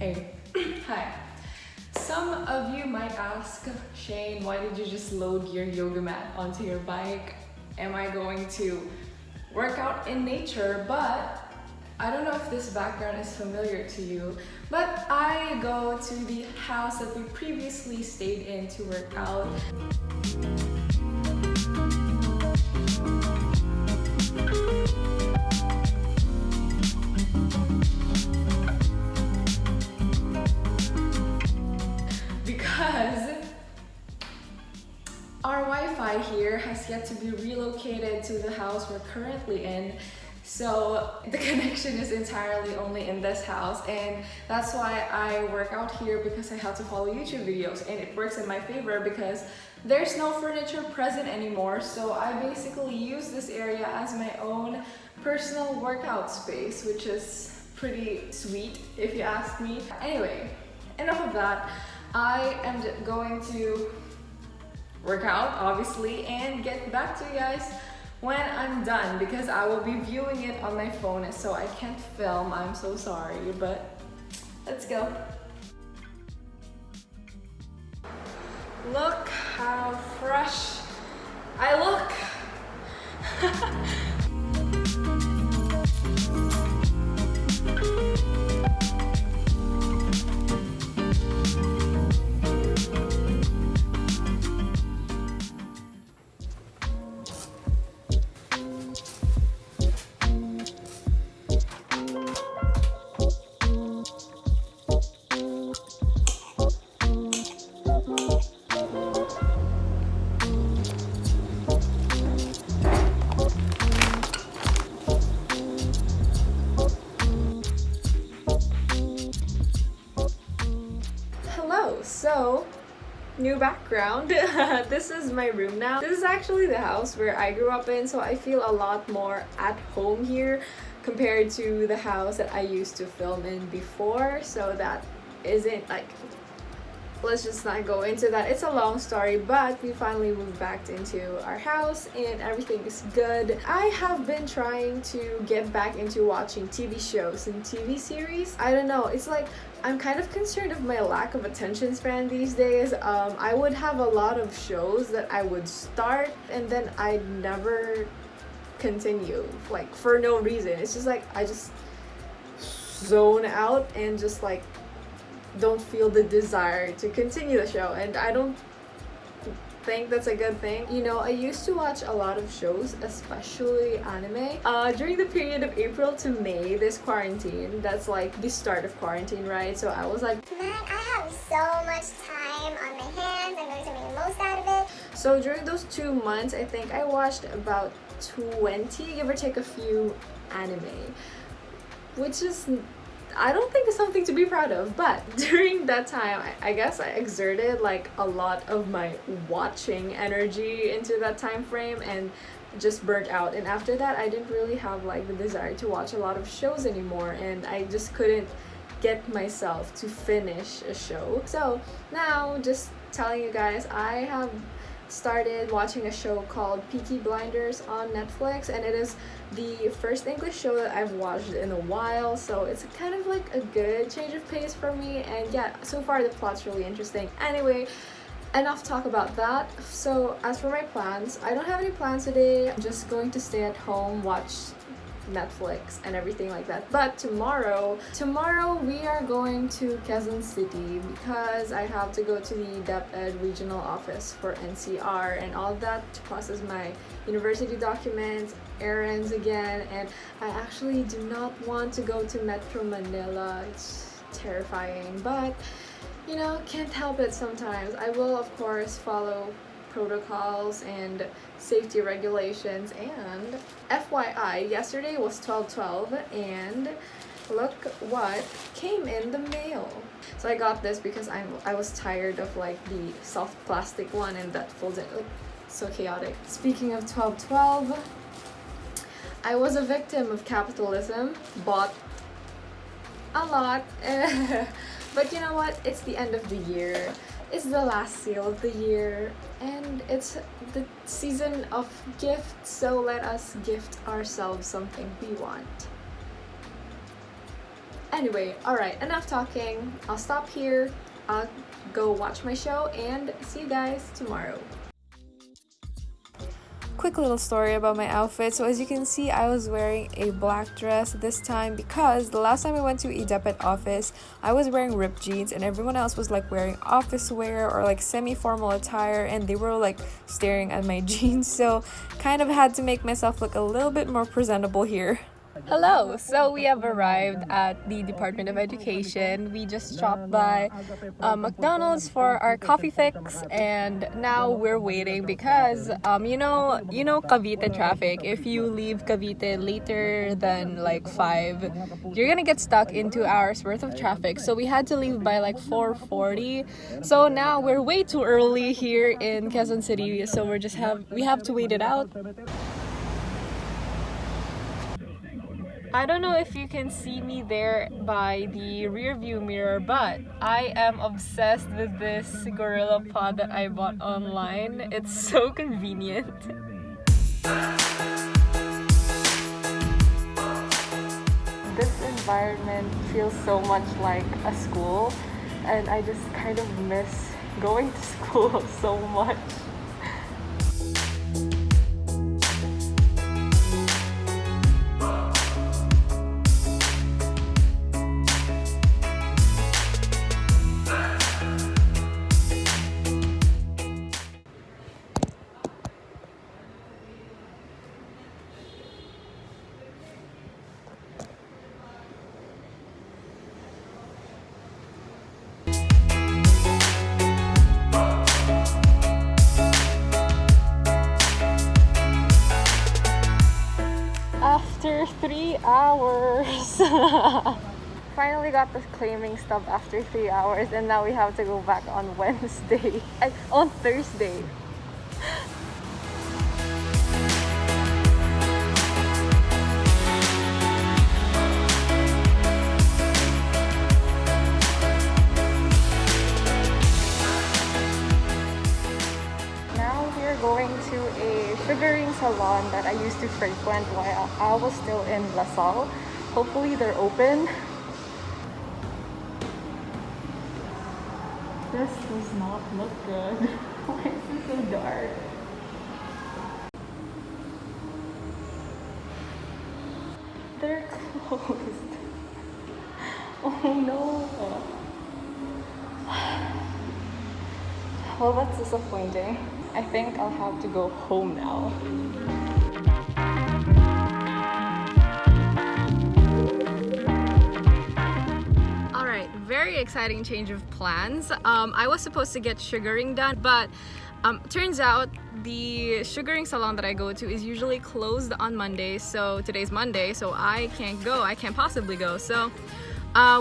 Hey, hi. Some of you might ask, Shane, why did you just load your yoga mat onto your bike? Am I going to work out in nature? But I don't know if this background is familiar to you, but I go to the house that we previously stayed in to work out. Because our Wi-Fi here has yet to be relocated to the house we're currently in, so the connection is entirely only in this house, and that's why I work out here, because I have to follow YouTube videos, and it works in my favor because there's no furniture present anymore, so I basically use this area as my own personal workout space, which is pretty sweet if you ask me. Anyway, enough of that. I am going to work out, obviously, and get back to you guys when I'm done, because I will be viewing it on my phone, so I can't film. I'm so sorry, but let's go. Look how fresh I look. So, new background. This is my room now. This is actually the house where I grew up in, so I feel a lot more at home here compared to the house that I used to film in before. So that isn't like, let's just not go into that. It's a long story, but we finally moved back into our house and everything is good. I have been trying to get back into watching TV shows and TV series. I don't know, it's like I'm kind of concerned of my lack of attention span these days. I would have a lot of shows that I would start and then I'd never continue, like for no reason. It's just like I just zone out and just like don't feel the desire to continue the show, and I don't think that's a good thing. You know, I used to watch a lot of shows, especially anime, during the period of April to May, this quarantine. That's like the start of quarantine, right? So I was like, man, I have so much time on my hands. I'm going to make the most out of it. So during those 2 months, I think I watched about 20, give or take a few anime, which is, I don't think it's something to be proud of, but during that time, I guess I exerted like a lot of my watching energy into that time frame and just burnt out. And after that, I didn't really have like the desire to watch a lot of shows anymore, and I just couldn't get myself to finish a show. So now, just telling you guys, I have started watching a show called Peaky Blinders on Netflix, and it is the first English show that I've watched in a while, so it's kind of like a good change of pace for me. And yeah, so far the plot's really interesting. Anyway, enough talk about that. So as for my plans, I don't have any plans today. I'm just going to stay at home, watch Netflix and everything like that. But tomorrow we are going to Quezon City because I have to go to the DepEd regional office for NCR and all that to process my university documents, errands again, and I actually do not want to go to Metro Manila. It's terrifying, but you know, can't help it sometimes. I will of course follow protocols and safety regulations. And FYI, yesterday was 12/12 and look what came in the mail. So I got this because I was tired of like the soft plastic one and that folds it, like so chaotic. Speaking of 12/12, I was a victim of capitalism, bought a lot. But you know what? It's the end of the year. It's the last sale of the year, and it's the season of gifts, so let us gift ourselves something we want. Anyway, alright, enough talking. I'll stop here. I'll go watch my show and see you guys tomorrow. Quick little story about my outfit. So as you can see, I was wearing a black dress this time because the last time I went to a depot office, I was wearing ripped jeans and everyone else was like wearing office wear or like semi-formal attire, and they were like staring at my jeans, so kind of had to make myself look a little bit more presentable here. Hello! So we have arrived at the Department of Education. We just stopped by McDonald's for our coffee fix, and now we're waiting because you know Cavite traffic. If you leave Cavite later than like 5, you're gonna get stuck in 2 hours worth of traffic. So we had to leave by like 4:40. So now we're way too early here in Quezon City. So we have to wait it out. I don't know if you can see me there by the rear view mirror, but I am obsessed with this gorilla pod that I bought online. It's so convenient. This environment feels so much like a school, and I just kind of miss going to school so much. After 3 hours. Finally got the claiming stub after 3 hours, and now we have to go back on Wednesday. On Thursday. Going to a sugaring salon that I used to frequent while I was still in LaSalle. Hopefully they're open. This does not look good. Why is it so dark? They're closed. Oh no. Well, that's disappointing. I think I'll have to go home now. Alright, very exciting change of plans. I was supposed to get sugaring done, but turns out the sugaring salon that I go to is usually closed on Monday. So today's Monday, so I can't go. I can't possibly go. So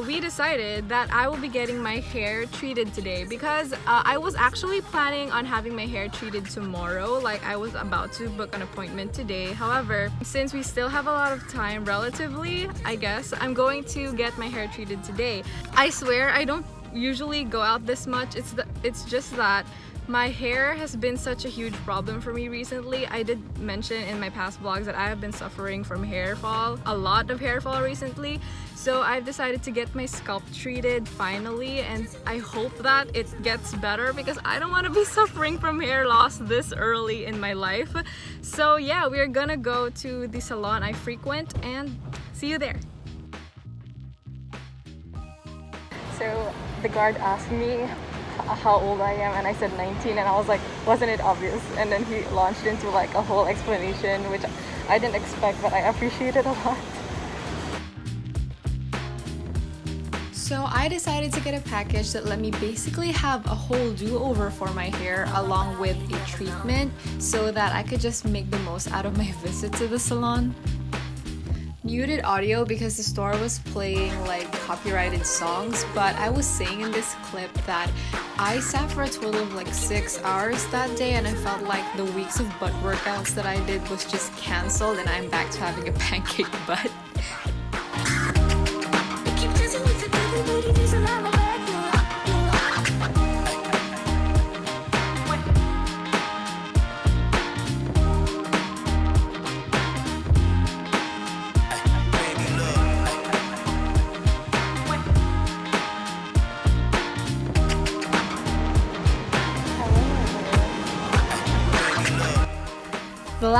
we decided that I will be getting my hair treated today because I was actually planning on having my hair treated tomorrow. Like, I was about to book an appointment today. However, since we still have a lot of time relatively, I guess, I'm going to get my hair treated today. I swear I don't usually go out this much. It's just that my hair has been such a huge problem for me recently. I did mention in my past vlogs that I have been suffering from hair fall, a lot of hair fall recently. So I've decided to get my scalp treated finally, and I hope that it gets better because I don't want to be suffering from hair loss this early in my life. So yeah, we're gonna go to the salon I frequent and see you there. So the guard asked me how old I am, and I said 19, and I was like, wasn't it obvious? And then he launched into like a whole explanation, which I didn't expect, but I appreciated a lot. So I decided to get a package that let me basically have a whole do-over for my hair along with a treatment so that I could just make the most out of my visit to the salon. Muted audio because the store was playing like copyrighted songs, but I was saying in this clip that I sat for a total of like 6 hours that day, and I felt like the weeks of butt workouts that I did was just cancelled, and I'm back to having a pancake butt.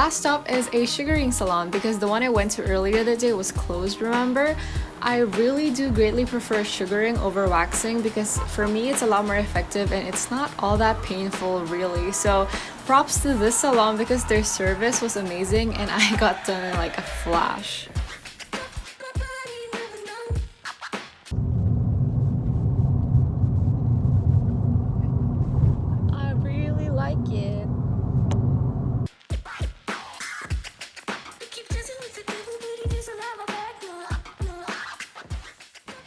last stop is a sugaring salon because the one I went to earlier that day was closed, remember? I really do greatly prefer sugaring over waxing because for me it's a lot more effective and it's not all that painful really. So props to this salon because their service was amazing and I got done in like a flash. I really like it.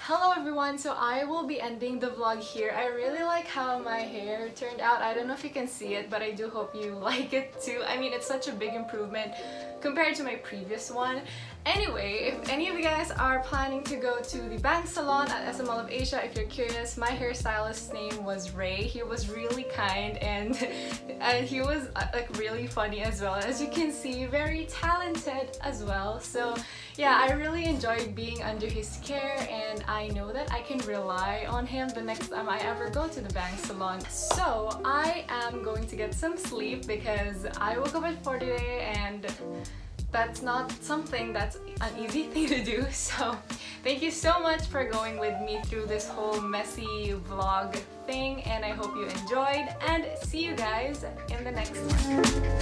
Hello everyone, so I will be ending the vlog here. I really like how my hair turned out. I don't know if you can see it, but I do hope you like it too. I mean, it's such a big improvement compared to my previous one. Anyway, if any of you guys are planning to go to the bank salon at SM Mall of Asia, if you're curious, my hairstylist's name was Ray. He was really kind and he was like really funny as well. As you can see, very talented as well. So yeah, I really enjoyed being under his care and I know that I can rely on him the next time I ever go to the bank salon. So I am going to get some sleep because I woke up at 4 today and that's not something that's an easy thing to do. So thank you so much for going with me through this whole messy vlog thing and I hope you enjoyed and see you guys in the next one.